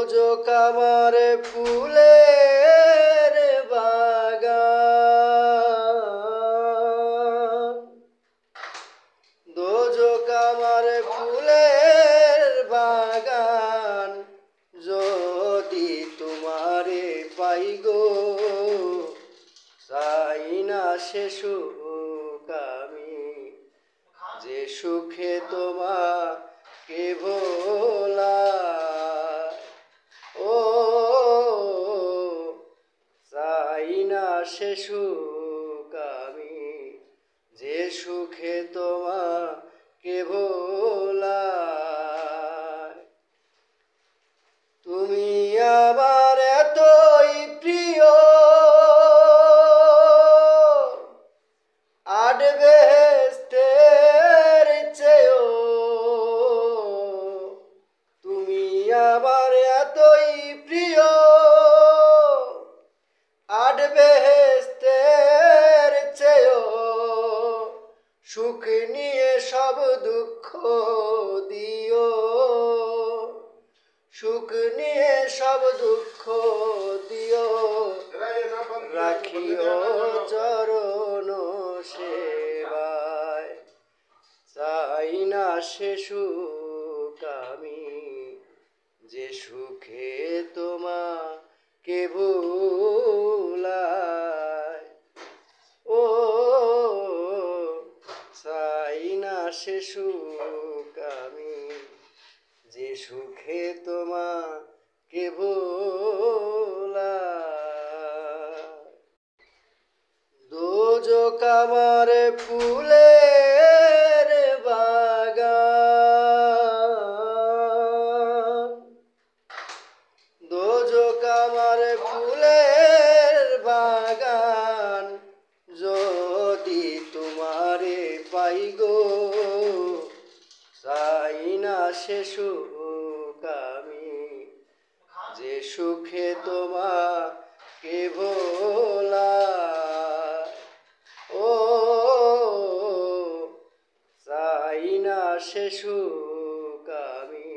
দোজক আমার ফুলের বাগান, দোজক আমার ফুলের বাগান। যদি তোমারে পাই গো, চাই না সে সুখ আমি, যে সুখে তোমাকে ভোলায়। ও চাই না সে সুখ আমি, যে সুখে তোমাকে ভোলায়। তুমি আমার এতই প্রিয়, আট বেহেশতের চেয়েও। তুমি আমার এতই প্রিয়, আট বেহেশতের চেয়েও। সুখ নিয়ে সব দুঃখ দিও, সুখ নিয়ে সব দুঃখ দিও। রাখিও চরণ সেবায়, চাই না সে সুখ আমি, যে সুখে তোমাকে ভোলায়। ও চাই না সে সুখ আমি, যে সুখে তোমাকে ভোলায়। দোজক আমার ফুলের বাগান, দোজক আমার ফুলের বাগান। যদি তোমারে পাই গো, চাই না সে সুখ আমি, যে সুখে তোমাকে ভোলায়। ও চাই না সে সুখ আমি,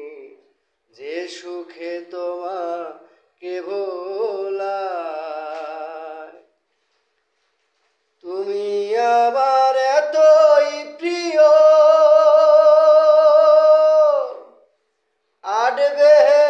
যে সুখে তোমাকে ভোলায়। তুমি আমার এতই প্রিয়, আট বেহেশতের